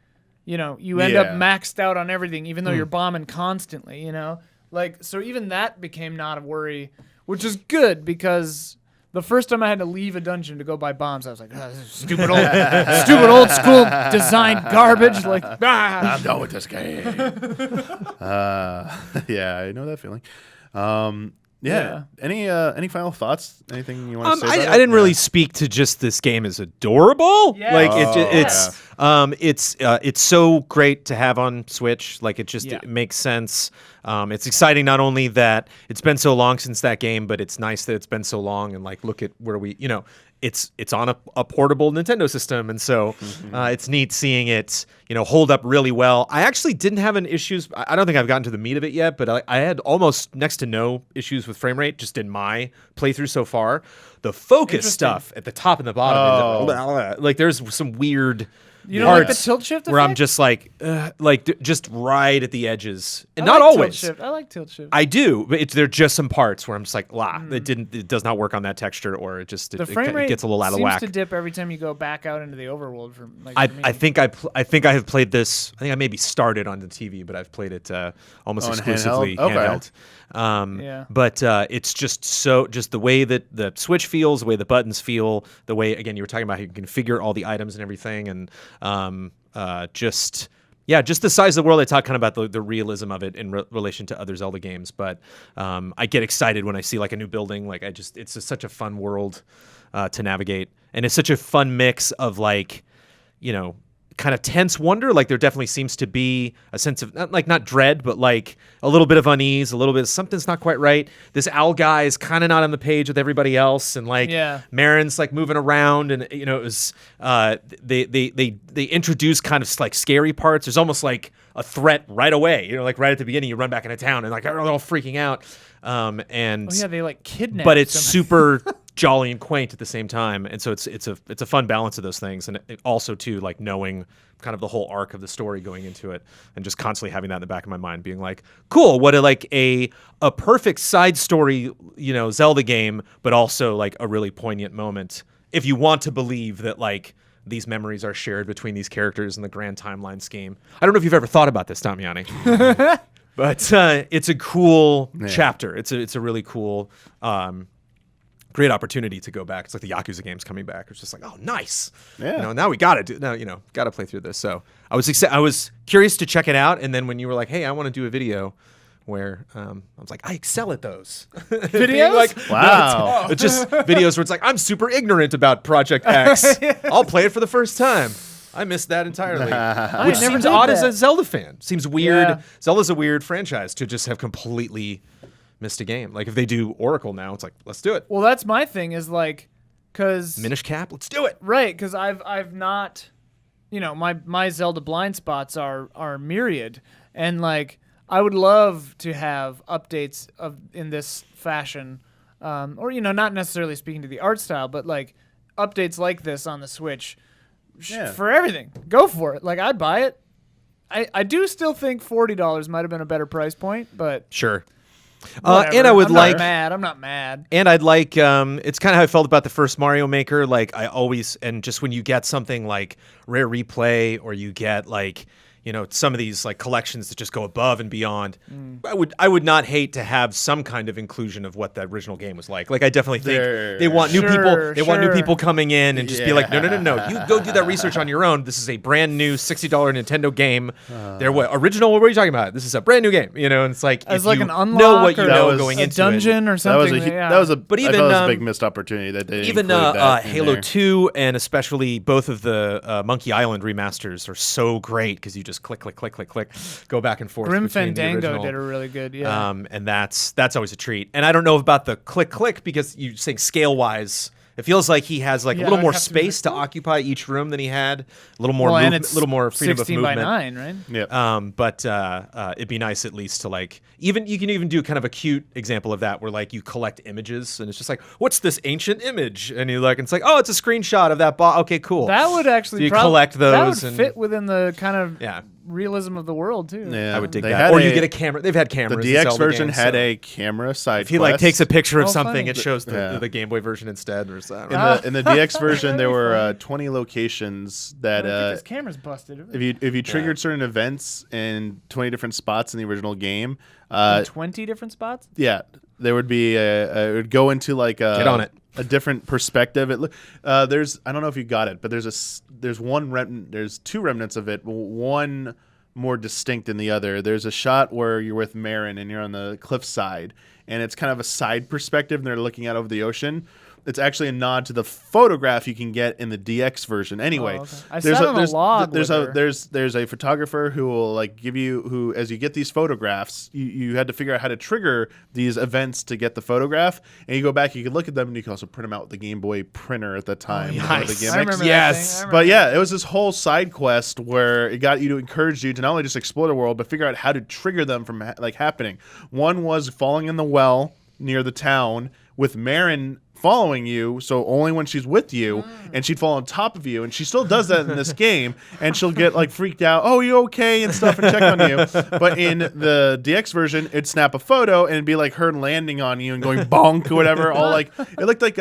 you end up maxed out on everything, even though you're bombing constantly, Like, so even that became not a worry, which is good because the first time I had to leave a dungeon to go buy bombs, I was like, this is stupid old school design garbage. Like, I'm done with this game. Yeah, I know that feeling. Any final thoughts? Anything you want to say? I didn't really speak to just this game as adorable. Yeah. Like it's so great to have on Switch. Like it makes sense. It's exciting not only that it's been so long since that game, but it's nice that it's been so long and like look at where we it's on a portable Nintendo system, and so it's neat seeing it hold up really well. I actually didn't have any issues. I don't think I've gotten to the meat of it yet, but I had almost next to no issues with frame rate just in my playthrough so far. The focus stuff at the top and the bottom, like there's some weird. You don't like the tilt shift effect? Where I'm just like just right at the edges, and not always. I like tilt shift. I do, but there are just some parts where I'm just like, it does not work on that texture, or it gets a little out of whack. Seems to dip every time you go back out into the overworld. I think I have played this. I think I maybe started on the TV, but I've played it almost exclusively handheld. But it's just the way that the Switch feels, the way the buttons feel, the way, again, you were talking about how you can configure all the items and everything, and Yeah, just the size of the world. I talk kind of about the realism of it in relation to other Zelda games, but I get excited when I see like a new building. Like it's just such a fun world to navigate, and it's such a fun mix of like, kind of tense wonder. Like there definitely seems to be a sense of not dread, but like a little bit of unease, a little bit of something's not quite right. This owl guy is kind of not on the page with everybody else, and like Marin's like moving around, and it was they introduce kind of like scary parts. There's almost like a threat right away. Like right at the beginning, you run back into town and like they're all freaking out. And they like kidnap. But it's super jolly and quaint at the same time, and so it's a fun balance of those things, and it also too like knowing kind of the whole arc of the story going into it, and just constantly having that in the back of my mind, being like, cool, what a perfect side story, Zelda game, but also like a really poignant moment if you want to believe that like these memories are shared between these characters in the grand timeline scheme. I don't know if you've ever thought about this, Damiani. But it's a cool chapter. It's a really cool, great opportunity to go back. It's like the Yakuza games coming back. It's just like, oh, nice. Yeah. Now we got to got to play through this. So I was curious to check it out, and then when you were like, hey, I want to do a video where I was like, I excel at those videos. Like, wow. It's just videos where it's like I'm super ignorant about Project X. I'll play it for the first time. I missed that entirely. Which seems odd as a Zelda fan. Seems weird. Yeah. Zelda's a weird franchise to just have completely missed a game. Like if they do Oracle now, it's like, let's do it. Well, that's my thing is like, because Minish Cap, let's do it. Right, because I've not, my Zelda blind spots are myriad, and like I would love to have updates in this fashion, or not necessarily speaking to the art style, but like updates like this on the Switch. For everything, go for it. Like I'd buy it. I do still think $40 might have been a better price point, but sure. And I would I'm not mad. And I'd like it's kind of how I felt about the first Mario Maker. Like I always, and just when you get something like Rare Replay, or you get like some of these like collections that just go above and beyond. I would not hate to have some kind of inclusion of what the original game was like. Like I definitely think they want new people. They want new people coming in and just be like, no. You go do that research on your own. This is a brand new $60 Nintendo game. They're what original? What are you talking about? This is a brand new game. And it's like as like an unlock know what you know going into dungeon or something. That was a big missed opportunity that they even Halo 2 and especially both of the Monkey Island remasters are so great because you just click, go back and forth. Grim Fandango did a really good, and that's always a treat. And I don't know about the click because you think scale wise, it feels like he has like a little more space to occupy each room than he had. A little more movement, a little more freedom of movement. 16:9, right? Yeah. But it'd be nice at least to like you can even do kind of a cute example of that where like you collect images and it's just like, what's this ancient image? And you like, and it's like, oh, it's a screenshot of that okay, cool. That would actually so you collect those. That would fit within the kind of realism of the world too. Yeah, I would dig that. Or you get a camera. They've had cameras. The DX version had a camera side. If he like takes a picture of something, funny. it shows the Game Boy version instead. Or something. In the DX version, there were 20 locations that this camera's busted. If you triggered certain events in 20 different spots in the original game, 20 different spots. Yeah, there would be it would go into like get on it. A different perspective. There's I don't know if you got it, but there's two remnants of it. One more distinct than the other. There's a shot where you're with Marin and you're on the cliffside, and it's kind of a side perspective, and they're looking out over the ocean. It's actually a nod to the photograph you can get in the DX version. Anyway, there's a photographer who will like give you who as you get these photographs, you had to figure out how to trigger these events to get the photograph, and you go back, you can look at them, and you can also print them out with the Game Boy printer at the time. Nice. I remember yes. But yeah, it was this whole side quest where it got you to encourage you to not only just explore the world, but figure out how to trigger them from like happening. One was falling in the well near the town with Marin following you, so only when she's with you, and she'd fall on top of you, and she still does that in this game, and she'll get like freaked out, oh, you okay, and stuff, and check on you. But in the DX version, it'd snap a photo, and it'd be like her landing on you and going bonk or whatever. All like it looked like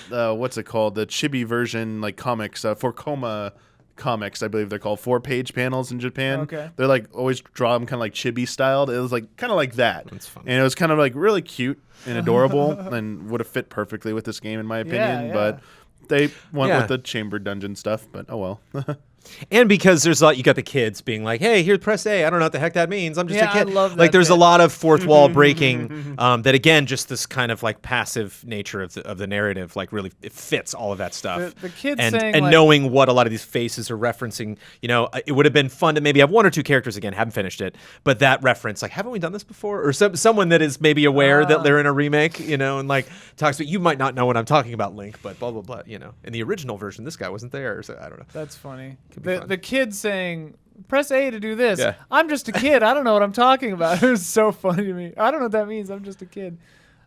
what's it called, the chibi version like comics for Coma comics, I believe they're called 4-page panels in Japan. Okay. They're like always draw them kind of like chibi styled. It was like kind of like that. That's fun. And it was kind of like really cute and adorable and would have fit perfectly with this game in my opinion. Yeah. But they went with the chamber dungeon stuff. But oh well. And because there's you got the kids being like, "Hey, here, press A. I don't know what the heck that means. I'm just a kid." I love that like, there's a bit. lot of fourth wall breaking. That again, just this kind of like passive nature of the narrative, like really it fits all of that stuff. The kids and saying, and like, knowing what a lot of these faces are referencing, it would have been fun to maybe have one or two characters again. Haven't finished it, but that reference, like, haven't we done this before? Or someone that is maybe aware that they're in a remake, and like talks about, you might not know what I'm talking about, Link, but blah blah blah. In the original version, this guy wasn't there, so I don't know. That's funny. fun. The kid saying, press A to do this. Yeah. I'm just a kid. I don't know what I'm talking about. It was so funny to me. I don't know what that means. I'm just a kid.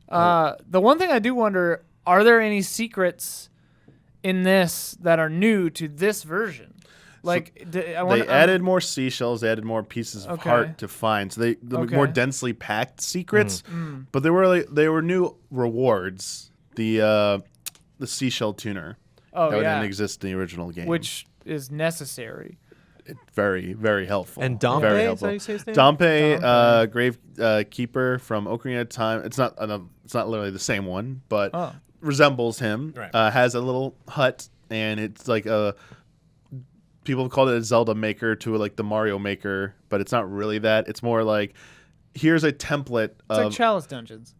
The one thing I do wonder, are there any secrets in this that are new to this version? Like, they added more seashells, they added more pieces of heart to find. So they more densely packed secrets, but they were new rewards. The seashell tuner that didn't exist in the original game, which is necessary. Very, very helpful. And Dompe, very is that how you say his name? Dompe, Grave Keeper from Ocarina of Time. It's not literally the same one, but resembles him. Right. Has a little hut, and it's like people have called it a Zelda maker to like the Mario maker, but it's not really that. It's more like, here's a template It's like Chalice Dungeons.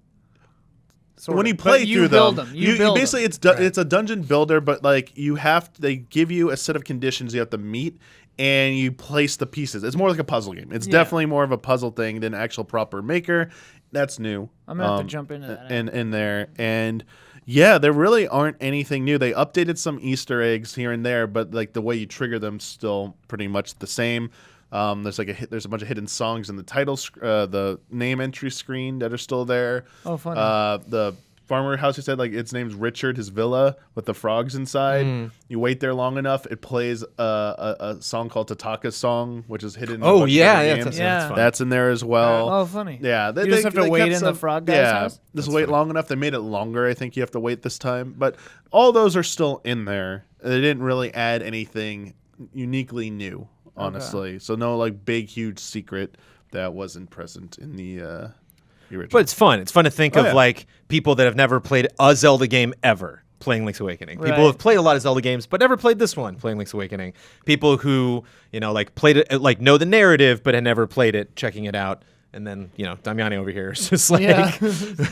When you play through them, you build basically them. It's a dungeon builder, but like they give you a set of conditions you have to meet, and you place the pieces. It's more like a puzzle game. It's definitely more of a puzzle thing than actual proper maker. That's new. I'm gonna have to jump into that in there. And yeah, there really aren't anything new. They updated some Easter eggs here and there, but like the way you trigger them still pretty much the same. There's a bunch of hidden songs in the the name entry screen that are still there. Oh, funny. The farmer house, you said, like, its name's Richard, his villa with the frogs inside. You wait there long enough, it plays a song called Tataka's Song, which is hidden. Oh, in yeah, games. that's fun. That's in there as well. Oh, funny. Yeah, you just have to wait in the frog guy's house? Just wait long enough. They made it longer. I think you have to wait this time, but all those are still in there. They didn't really add anything uniquely new, honestly. Okay. So no like big huge secret that wasn't present in the original. But it's fun. It's fun to think of like people that have never played a Zelda game ever playing Link's Awakening. People who have played a lot of Zelda games but never played this one playing Link's Awakening. People who, like played it, like know the narrative but had never played it, checking it out. And then, Damiani over here is just like,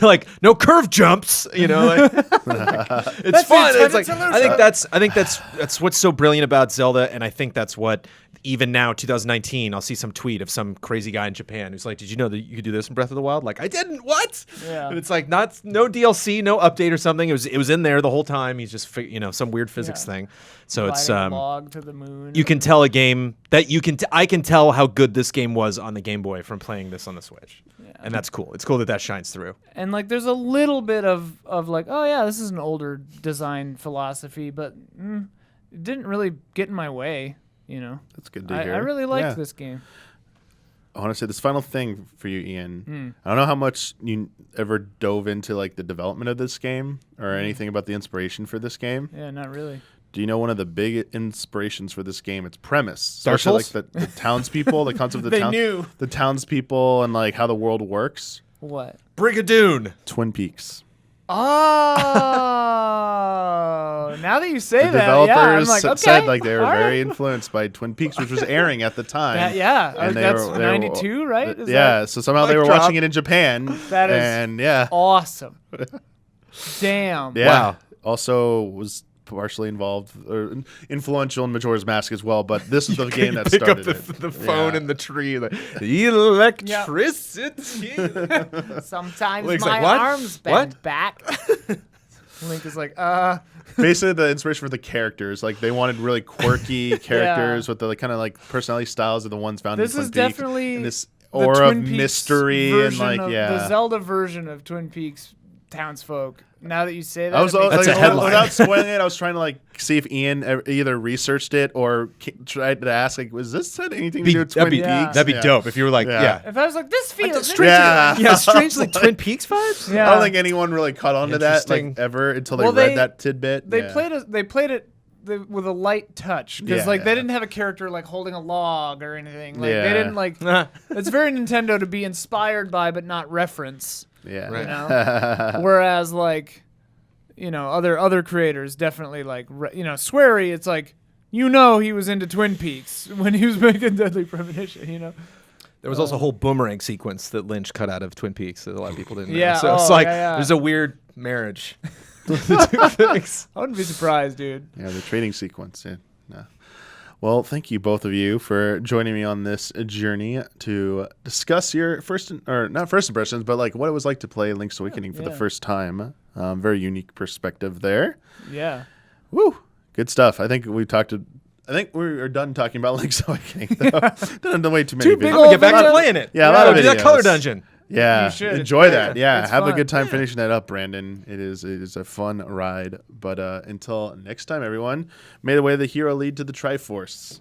like no curve jumps, like, it's fun. It's like, I think that's what's so brilliant about Zelda. And I think that's what, even now, 2019, I'll see some tweet of some crazy guy in Japan who's like, did you know that you could do this in Breath of the Wild? Like, I didn't. What? Yeah. And it's like, no DLC, no update or something. It was in there the whole time. He's just, some weird physics thing. So Gliding it's a log to the moon. You can tell a game that I can tell how good this game was on the Game Boy from playing this on the Switch. Yeah. And that's cool. It's cool that shines through. And like there's a little bit of like, oh yeah, this is an older design philosophy, but it didn't really get in my way, That's good to hear. I really liked this game. I want to say this final thing for you, Ian. I don't know how much you ever dove into like the development of this game or anything about the inspiration for this game. Yeah, not really. Do you know one of the big inspirations for this game? Its premise. Dark Souls? Like the townspeople, the concept of the townspeople and like how the world works. What? Brigadoon. Twin Peaks. Oh, now that you say The that, developers I'm like, okay, said like they were all very right. influenced by Twin Peaks, which was airing at the time. And that's 92, right? So somehow they were watching it in Japan. That is awesome. Damn. Yeah. Wow. Also was partially involved or influential in Majora's Mask as well, but this is the game that pick started up the phone in the tree. Like, electricity. Sometimes Link's my like, what? arms bend back. Link is like, Basically, the inspiration for the characters, like they wanted really quirky characters with the like, kind of like personality styles of the ones found in Twin Peaks. This is definitely and this aura of mystery and like the Zelda version of Twin Peaks townsfolk. Now that you say that, that's a headline. Without spoiling it, I was trying to like see if Ian either researched it or tried to ask, like, was this had anything to do with Twin Peaks? That'd be dope if you were like, If I was like, this feels strangely Twin Peaks vibes. Yeah. I don't think anyone really caught on to that like ever until they read that tidbit. They played it with a light touch because they didn't have a character like holding a log or anything. Like they didn't like. It's very Nintendo to be inspired by but not reference. Yeah. Right. Whereas like, other creators definitely like, sweary. It's like you know he was into Twin Peaks when he was making Deadly Premonition, you know? There was also a whole boomerang sequence that Lynch cut out of Twin Peaks that a lot of people didn't know. Yeah, So it's like there's a weird marriage. The two things. I wouldn't be surprised, dude. Yeah, the trading sequence. Yeah. No. Well, thank you both of you for joining me on this journey to discuss your not first impressions, but like what it was like to play Link's Awakening for the first time. Very unique perspective there. Yeah. Woo! Good stuff. I think we are done talking about Link's Awakening. Don't have to wait too many. Two big I'm old gonna get back to videos. playing it. Yeah, a lot of do that videos. color dungeon. Yeah, You should. enjoy that. Yeah, It's have a fun. good time finishing that up, Brandon. It is a fun ride. But until next time, everyone, may the way of the hero lead to the Triforce.